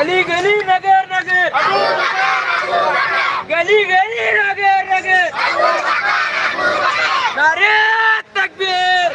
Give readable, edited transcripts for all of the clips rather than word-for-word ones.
گلی گلی نگر نگر گلی گلی نگر نگر نعرہ تکبیر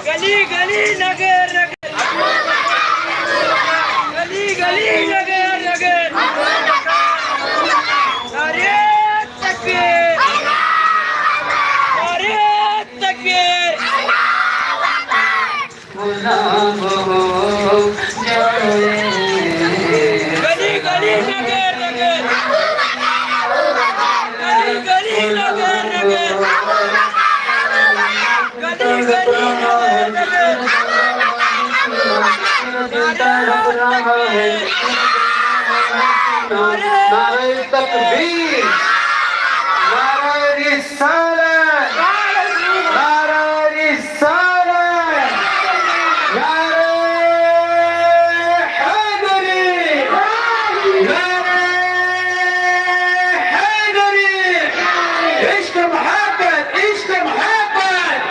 گلی گلی نگر نگر گلی گلی نگر نگر نعرہ تکبیر نعرہ تکبیر گلی گلی نگر نگر گلی گلی نگر نگر گلی گلی نگر نگر نعرہ تکبیر نعرہ رسالت نعرہ رسالت نعرہ حیدری نعرہ حیدری عشق محبت عشق محبت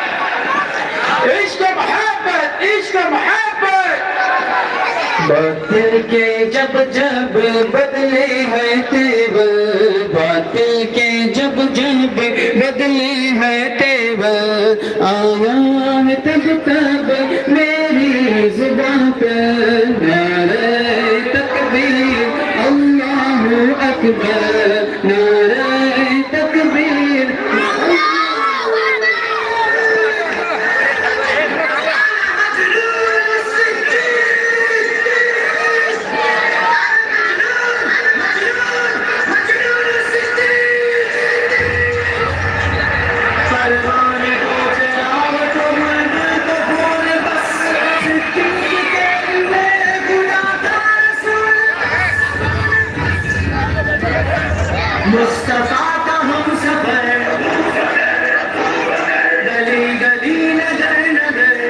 عشق محبت عشق محبت باطل کے جب جب بدلے ہیں تیور باطل کے جب جب بدلے ہیں تیور آیا ہے تب تب میری زبان پر نعرہ تکبیر اللہ اکبر نعرہ تکبیر مصطفیٰ کا ہم سفر گلی گلی نگر نگر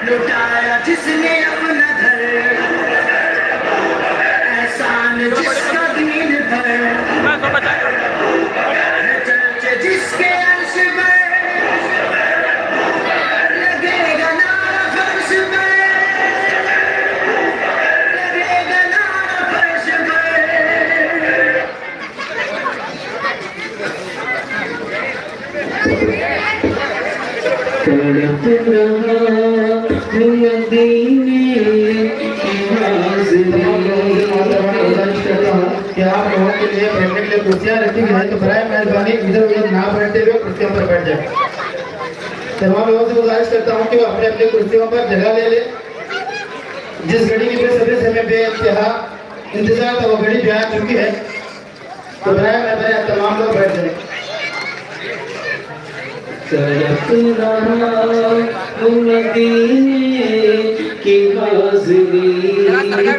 لٹایا جس نے اپنا گھر احسان جس کا دین بھر چرچ جس کے عرش پر لگے گا نعرہ فرش پر لگے گا نعرہ فرش پر تڑپ رہا ہوں مدینے کی حاضری کہ آپ لوگوں کے لیے بیٹھنے کے لیے کرسیاں رکھی گئی ہیں تو برائے مہربانی ادھر ادھر نہ بیٹھتے ہوئے کرسیوں پر بیٹھ جائیں تمام لوگوں سے گزارش کرتا ہوں کہ وہ اپنے اپنے کرسیوں پر جگہ لے لیں جس گھڑی کی بے صبری سے ہمیں بے انتہا انتظار تھا وہ گھڑی بھی آ چکی ہے تو برائے مہربانی آپ تمام لوگ بیٹھ جائیں تڑپ رہا ہوں مدینے کی حاضری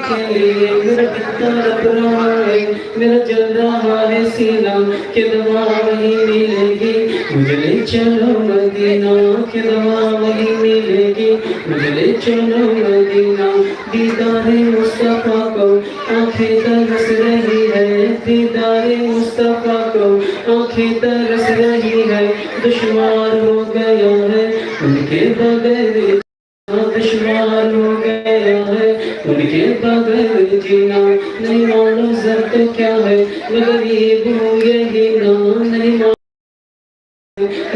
کے لیے میرا تڑپ رہا ہے میرا جل رہا ہے سینہ کہ دعا وہی ملے گی مجھے لے چلو مدینہ کہ دعا وہی ملے گی مجھے لے چلو مدینہ دیدار مصطفیٰ کو آنکھیں ترس رہی ہے دیدار مصطفیٰ کو آنکھیں ترس رہی ہے دشوار ہو گیا ہے ان کے بغیر دشوار ہو گیا ہے ان کے بغیر جینا نہیں معلوم زر تو کیا ہے غریب ہوں یہی نام نہیں معلوم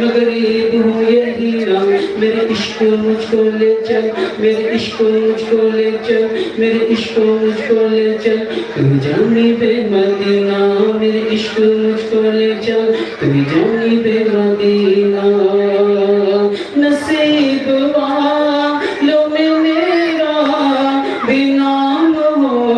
غریب ہوں یہی نام میرے عشق مجھ کو لے چل میرے عشق مجھ کو لے چل میرے عشق مجھ کو لے چل تم جانی بے مدینہ میرے عشق مجھ کو لے چل تم جانی بے مدینہ نصیب والوں میں میرا بھی نام ہو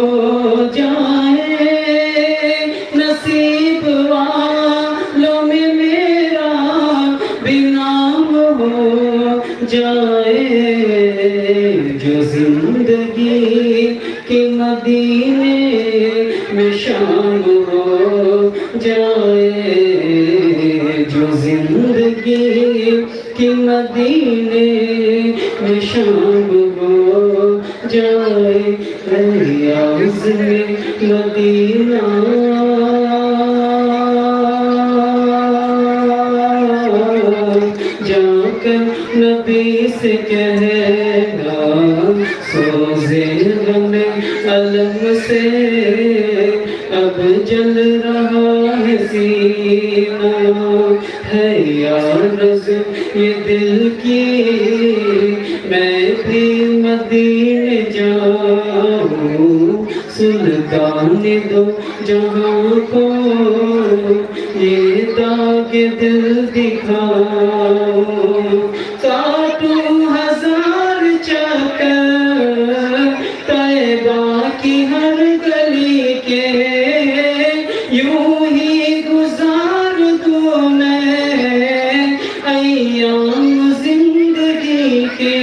جائے جو زندگی کے مدینے میں شام ہو جائے جو زندگی کے مدینے میں شام ہو جائے ریاض میں مدینہ جا کر نبی سے کہنا سوزے غم علم سے اب جل رہا ہے سینہ ہے یارز یہ دل کی میں بھی مدینے جاؤں سلطان دو جہاں کو یہ داغ دل دکھاؤں کاٹوں ہزار چکر طیبہ کی ہر گلی کے یوں ہی گزار دوں میں ایام زندگی کے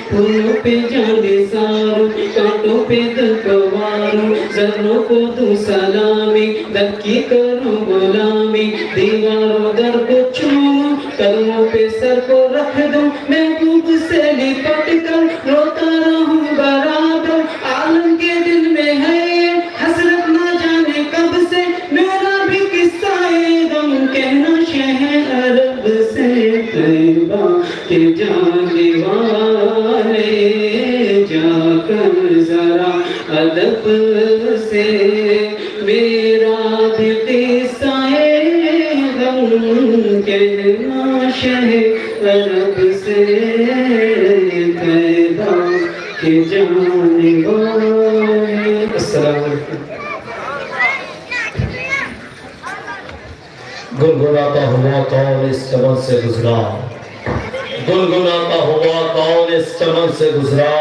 پھولوں پہ جانے ساروں کانٹوں پہ دل کواروں ذروں کو دوں سلامی در کی کروں غلامی دیواروں در کو چھوڑوں قدموں پہ سر کو رکھ دوں محبوب سے لپٹ کر روتا رہوں برابر عالم کے دل میں ہے حسرت نہ جانے کب سے میرا بھی قصہ غم کہنا شہر عرب سے طیبہ کے جانے والے جا کر ذرا ادب سے میرا بھی قصہ غم کہنا شہر عرب سے طیبہ کے جانے والے السلام علیکم گنگناتا ہوا کون اس چمن سے گزرا گنگناتا ہوا کون اس چمن سے گزرا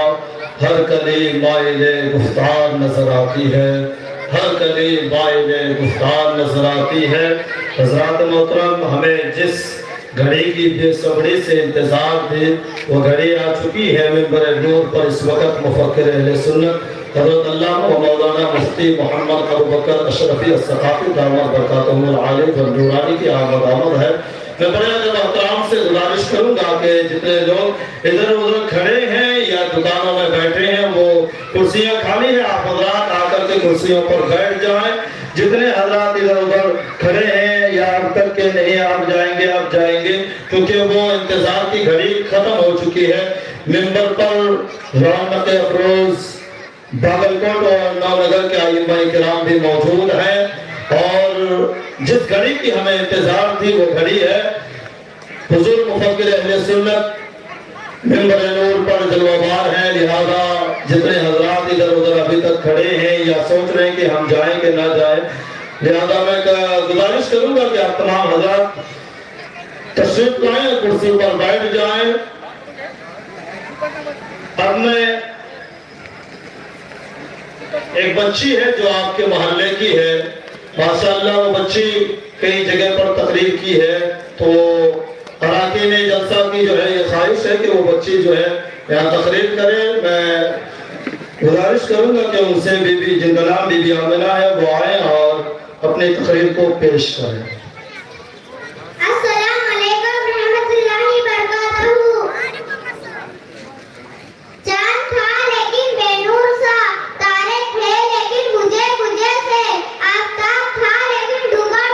ہر کلی مائل گفتار نظر آتی ہے ہر کلی مائل گفتار نظر آتی ہے حضرات محترم ہمیں جس گھڑی کی بے صبری سے انتظار تھی وہ گھڑی آ چکی ہے منبر نور پر اس وقت مفکر اہل سنت حضرت علامہ و مولانا مفتی محمد ابوبکر اشرفی الثقافی دامت برکاتہم العالی والنورانی کی آمد ہے میں بڑے احترام سے گزارش کروں گا کہ جتنے لوگ ادھر ادھر کھڑے ہیں یا دکانوں میں بیٹھے ہیں وہ کرسیاں خالی ہیں آپ حضرات آ کر کے کرسیوں پر بیٹھ جائیں جتنے حضرات ادھر ادھر کھڑے ہیں یا اب تک کے نہیں آپ جائیں گے کیونکہ وہ انتظار کی گھڑی ختم ہو چکی ہے منبر پر رونق افروز باگلکوٹ اور نونگر کے ائمہ کرام بھی موجود ہیں اور جس گھڑی کی ہمیں انتظار تھی وہ گھڑی ہے حضور مفکر اہل سنت منبر نور پر جلوہ بار ہیں لہذا جتنے حضرات ادھر ادھر ابھی تک کھڑے ہیں یا سوچ رہے ہیں کہ ہم جائیں کہ نہ جائیں لہذا میں گزارش کروں گا کہ آپ تمام حضرات تشریف لائیں کرسی پر بیٹھ جائیں اب میں ایک بچی ہے جو آپ کے محلے کی ہے ماشاءاللہ وہ بچی کئی جگہ پر تقریر کی ہے تو اراکین جلسہ کی جو ہے یہ خواہش ہے کہ وہ بچی جو ہے یہاں تقریر کرے میں گزارش کروں گا کہ ان سے بی بی جن کا نام بی بی آمنہ ہے وہ آئیں اور اپنی تقریر کو پیش کریں السلام علیکم رحمت اللہ وبرکاتہ چاند تھا لیکن بے نور سا تارے تھے لیکن بجھے سے آفتاب تھا لیکن ڈوبا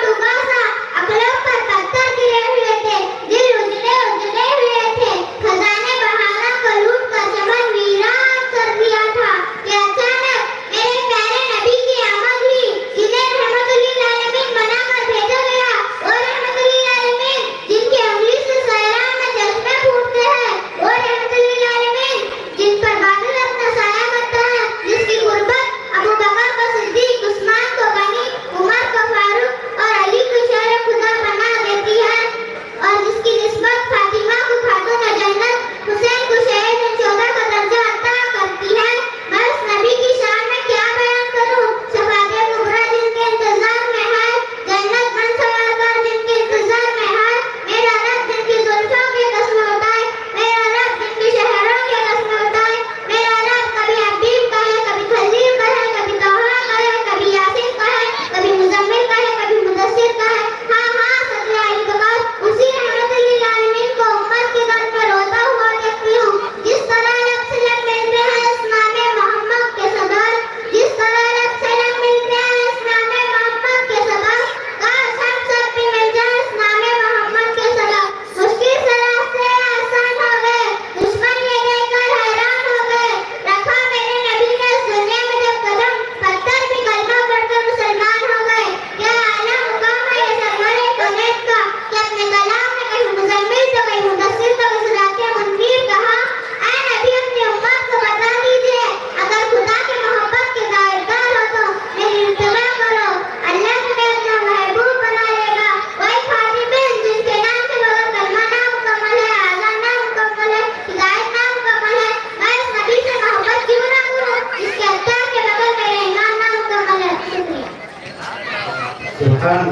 سا عقلوں پر پتھر گرے ہوئے تھے دل اجڑے ہوئے تھے خزانے بہارا کو لوٹ کر چمن ویران کر دیا تھا کہ اچانک میرے پیارے نبی کی آمد ہوئی جنہیں رحمت للعالمین بنا کر بھیجا گیا اور رحمت للعالمین جن کی انگلی سے صحرا میں چشمے پھوٹتے ہیں اور رحمت للعالمین جن پر بادل اپنا سایہ کرتا ہے جس کی قربت ابو بکر کو صدیق عثمان کو غنی عمر کو فاروق اور علی کو شہر خدا بنا دیتی ہے اور جس کی نسبت فاطمہ کو خاتون جنت حسین کو شہر میں 14 کا درجہ عطا کرتی ہے میں اس نبی کی شان میں کیا بیان کروں شفاعت کبریٰ جن کے انتظار میں ہے جنت من سوار کر جن کے انتظار میں ہے میرا رب جن کی زلفوں کے قسم اٹھائے میں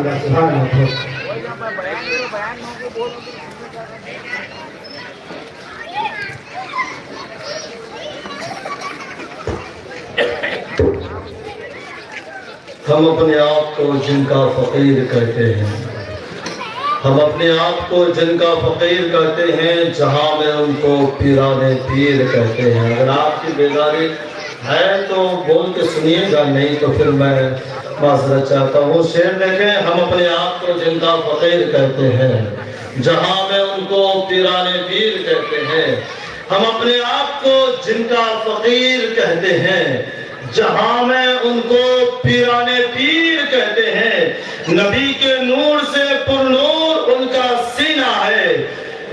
اللہ سبحان اللہ. ہم اپنے آپ کو جن کا فقیر کہتے ہیں، ہم اپنے آپ کو جن کا فقیر کہتے ہیں، جہاں میں ان کو پیران پیر کہتے ہیں. اگر آپ کی بیداری ہے تو بول کے سنیے گا، نہیں تو پھر میں معذرت چاہتا ہوں. شعر دیکھیں، ہم اپنے آپ کو جن کا فقیر کہتے ہیں، جہاں میں ان کو پیران پیر کہتے ہیں. ہم اپنے آپ کو جن کا فقیر کہتے ہیں، جہاں میں ان کو پیران پیر کہتے ہیں. نبی کے نور سے پر نور ان کا سینہ ہے،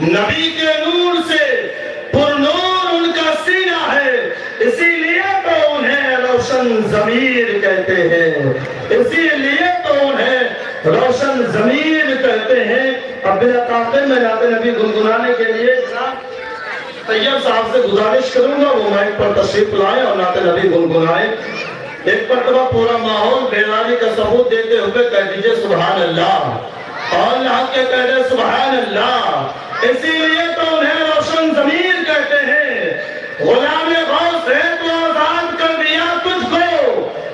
نبی کے نور سے پر نور ان کا سینہ ہے. اسی لیے تو انہیں روشن ضمیر کہتے ہیں، اسی لیے تو انہیں روشن ضمیر کہتے ہیں. اب بلا تاخیر میں نعت نبی گنگنانے کے لیے جناب طیب صاحب سے گزارش کروں گا وہ مائک پر تشریف لائیں اور نعت نبی گنگنائیں. ایک مرتبہ پورا ماحول بیداری کا ثبوت دیتے ہوئے کہہ دیجئے سبحان اللہ، اور اللہ کے کہہ دے سبحان اللہ. اسی لیے تو انہیں روشن ضمیر کہتے ہیں. غلام غوث ہے تو آزاد کر دیا تجھ کو،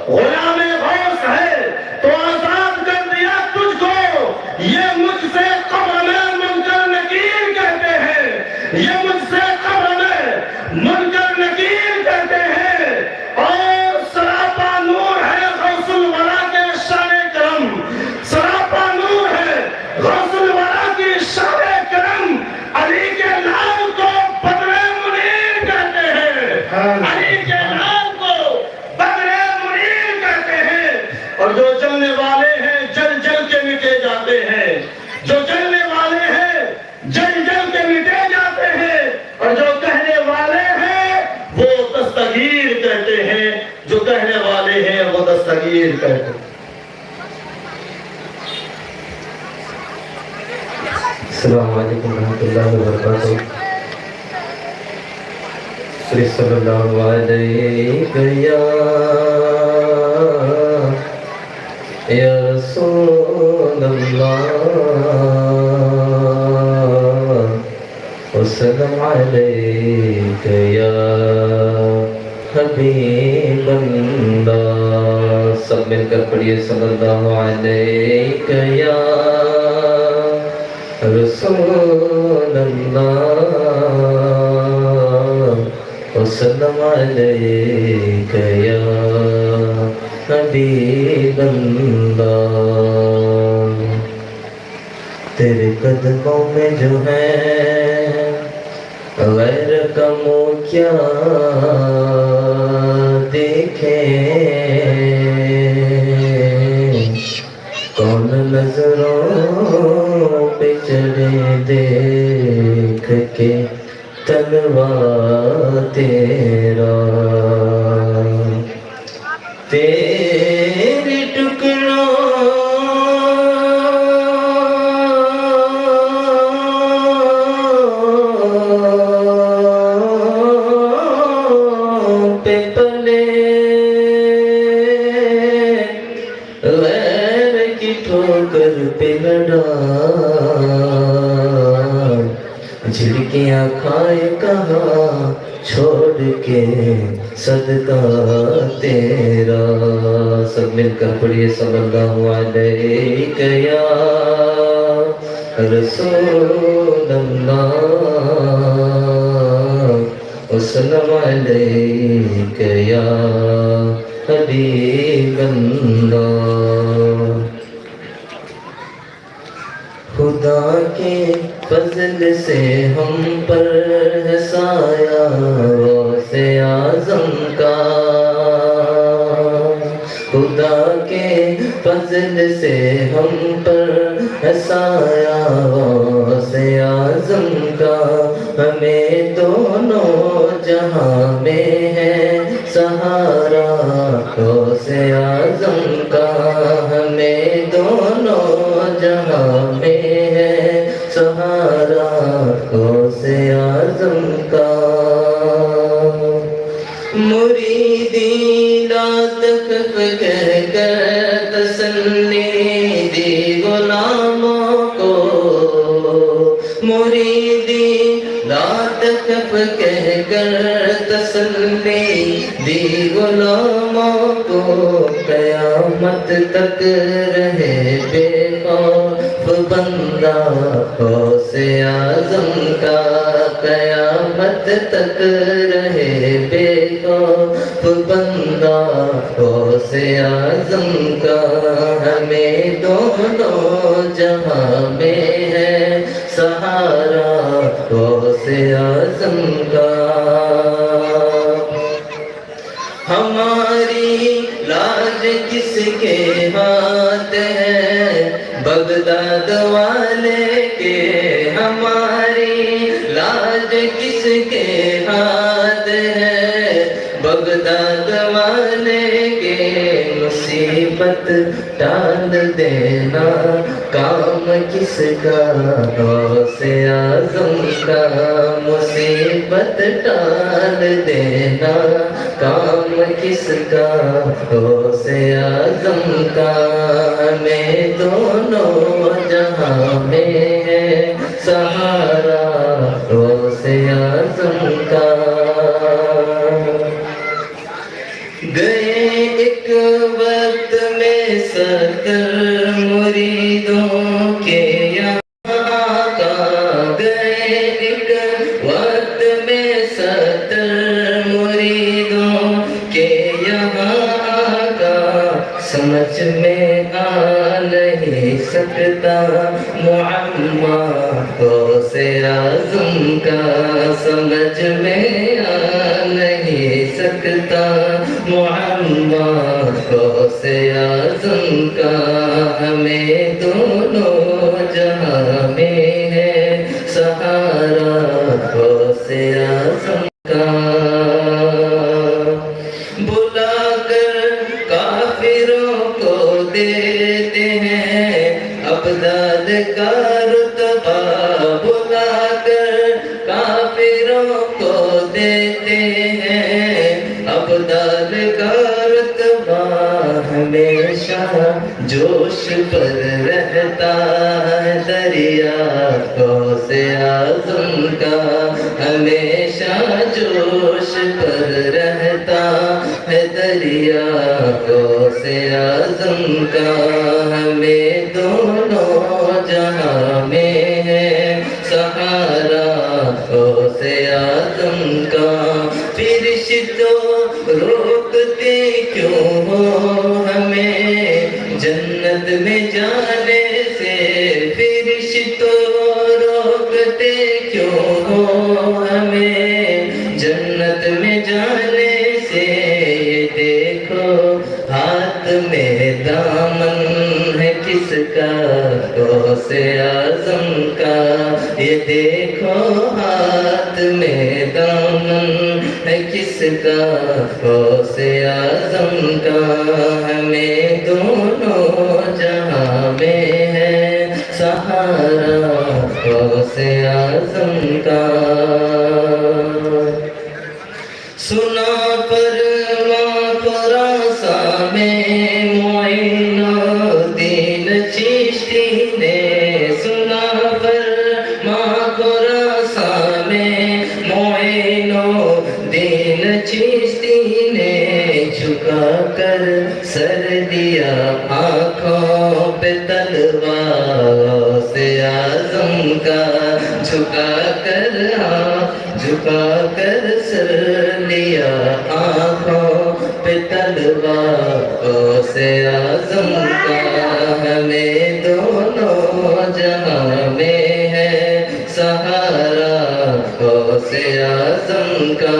غلام غوث ہے تو آزاد کر دیا تجھ کو. یہ مجھ سے قبر میں منکر نکیر کہتے ہیں، یہ مجھ سے قبر میں منکر نکیر کہتے ہیں. اور سراپا نور ہے غوث الورا کے شان کرم، سراپا نور ہے غوث الورا کی شان کرم. علی کے نام کو بدر منیر کہتے ہیں، علی کے نام کو بدر منیر کہتے ہیں. اور جو جلنے والے ہیں جل جل کے مٹے جاتے ہیں، جو جلنے والے ہیں جل جل کے مٹے جاتے ہیں. اور جو کہنے والے ہیں وہ دستگیر کہتے ہیں، جو کہنے والے ہیں وہ دستگیر کہتے ہیں. السلام علیکم ورحمۃ اللہ وبرکاتہ. صلی اللہ علیہ یا رسول اللہ وسلم علیک یا حبیب اللہ. سب مل کر پڑھیے صلی اللہ علیہ یا رسول اللہ وسلم علیک یا حبیب اللہ. تیرے قدموں میں جو ہے غیر کا منہ کیا دیکھے، کون نظروں پہ چڑھے دیکھ کے تلوا تیرا. تیرے ٹکڑوں پہ پلے غیر کی ٹھوکر پہ لڑا، جھڑکیاں کھائے کہاں چھوڑ کے صدقہ تیرا. سب مل کر پڑھیے صلی اللہ علیہ یا رسول اللہ وسلم علیک یا حبیب اللہ. خدا کے فضل سے ہم پر ہے سایہ غوث اعظم کا، خدا کے فضل سے ہم پر ہے سایہ غوث اعظم کا. ہمیں دونوں جہاں میں ہے سہارا غوث اعظم کا، ہمیں دونوں جہاں میں ہے سہارا غوث اعظم کا. مریدی لا تخف کہہ کر تسلی دی دی لا تخف کہہ کر تسلی دی غلاموں کو قیامت تک رہے بے خوف بندہ غوث اعظم کا قیامت تک رہے بے خوف بندہ غوث اعظم کا ہمیں دونوں جہاں میں ہے سہارا غوث اعظم کا ہماری لاج کس کے ہاتھ ہے بغداد والے کے ہماری لاج کس کے ہاتھ ہے بغداد والے کے مصیبت ٹال دینا کام کس کا غوث اعظم کا مصیبت ٹال دینا کام کس کا غوث اعظم کا ہمیں دونوں جہاں میں ہے سہارا غوث اعظم کا گئے ایک وقت میں 70 مریدوں کے یہاں آقا گئے ایک وقت میں 70 مریدوں کے یہاں آقا سمجھ میں آ نہیں سکتا معمہ غوث اعظم کا سمجھ میں آ نہیں سکتا معمہ غوث اعظم کا ہمیں دونوں جہاں میں ہے سہارا غوث اعظم کا بلا کر کافروں کو دیتے ہیں ابداد کا رتبہ بلا کر کافروں کو دیتے ہیں ابدال کا رتبہ ہمیشہ جوش پر رہتا ہے دریا غوث اعظم کا ہمیشہ جوش پر رہتا ہے دریا غوث اعظم کا ہمیں دونوں جہاں میں ہے سہارا غوث اعظم کا فرشتوں روکتے کیوں ہو ہمیں جنت میں جانے سے فرشتوں روکتے کیوں ہو ہمیں جنت میں جانے سے یہ دیکھو ہاتھ میں دامن ہے کس کا غوث اعظم کا یہ دیکھو ہاتھ میں دامن ہے کس کا غوث اعظم کا ہمیں دونوں جہاں میں ہے سہارا غوث اعظم کا سنا فرمان خراساں میں معین الدین چشتی نے سنا فرمان خراساں میں معین الدین چشتی نے جھکا کر سر دیا آنکھوں پہ تلوار غوث اعظم کا جھکا کر سر لیا آنکھوں پہ تلوار غوث اعظم کا ہمیں دونوں جہاں میں ہے سہارا غوث اعظم کا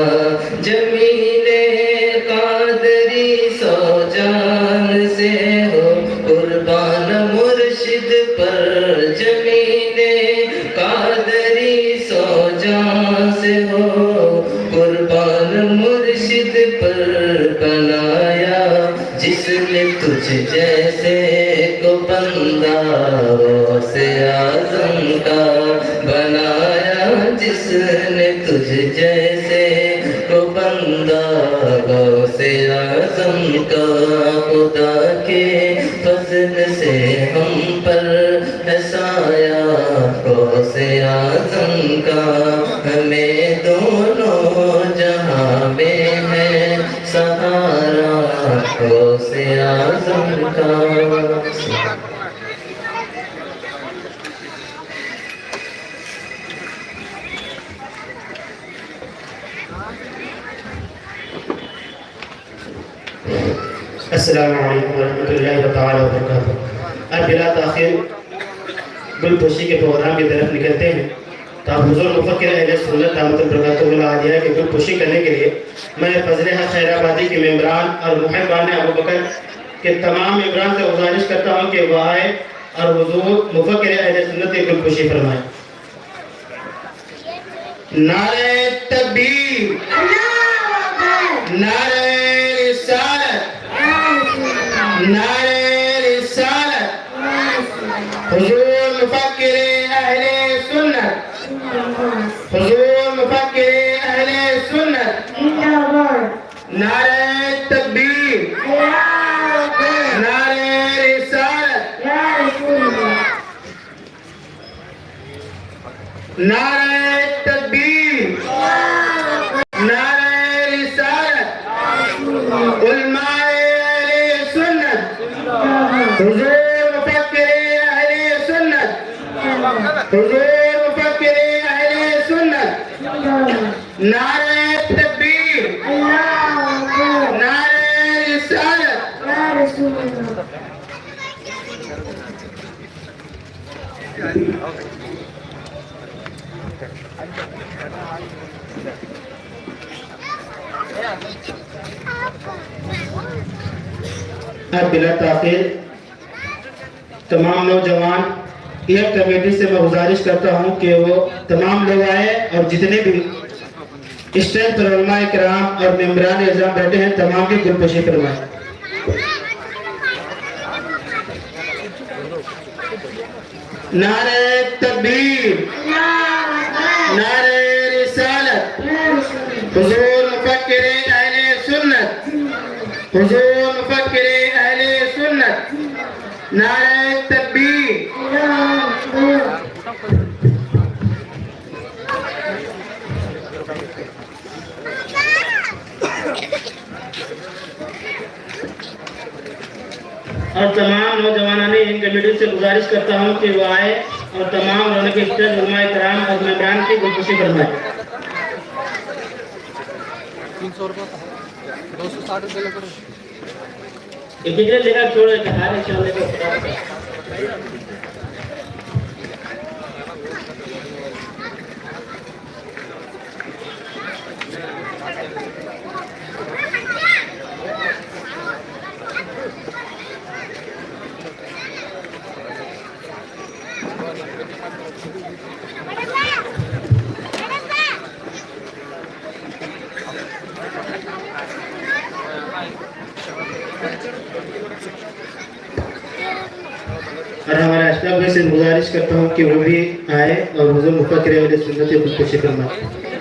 جمیل قادری سو جان سے ہو قربان مرشد پر جمیل قادری سو جان سے ہو قربان مرشد پر بنایا جس نے تجھ جیسے کو بندہ غوث اعظم کا بنایا جس نے تجھ جیسے کو بندہ غوث اعظم اعظم کا خدا کے فضل سے ہم پر ہے سایہ غوث اعظم کا ہمیں دونوں جہاں میں ہے سہارا غوث اعظم کا السلام علیکم ورحمۃ اللہ تعالیٰ وبرکاتہ۔ اب بلا تاخیر گل پوشی کے پروگرام کی طرف نکلتے ہیں۔ تو اب حضور مفکر اہل سنت دامت البرکاتہ العالیہ کے گل پوشی کرنے کے لیے میں فضل حق خیر آبادی کے ممبران اور محبان ابو بکر کے تمام ممبران سے گزارش کرتا ہوں کہ وہ آئے اور حضور مفکر اہل سنت کی گل پوشی فرمائیں۔ نعرہ تکبیر، نعرہ رسالت، نعرہ رسالت، حضور مفکر اہل سنت، حضور مفکر اہل سنت، نعرہ تکبیر، نعرہ رسالت، نعرہ تکبیر، نعرہ رسالت، علماء اہل سنت، حضور مفکر اہل سنت، حضور مفکر اہل سنت، نعرہ تکبیر، نعرہ رسالت۔ اب بلا تاخیر تمام نوجوان ایک کمیٹی سے میں گزارش کرتا ہوں کہ وہ تمام لوگ آئے اور جتنے بھی اسٹیج پر علماء کرام اور ممبران اعظام بیٹھے ہیں تمام کی گل پوشی فرمائیں۔ نعرہ تکبیر، نعرہ رسالت، حضور مفکر اہل سنت، حضور مفکر اہل سنت، نعرہ تکبیر۔ اور تمام نوجوانان ان کمیٹی سے گزارش کرتا ہوں کہ وہ آئے اور تمام رونق اسٹیج علماء کرام اور ممبران کی گلپوشی فرمائیں۔ 300 روپے 260 روپے لگ ایک ہجرے لے کر چھوڑے کہ ہر انشاءاللہ کو خدا اور ہمارا اسٹاف سے گزارش کرتا ہوں کہ وہ بھی آئے اور حضور مفکر اہل سنت کی گلپوشی فرمائیں۔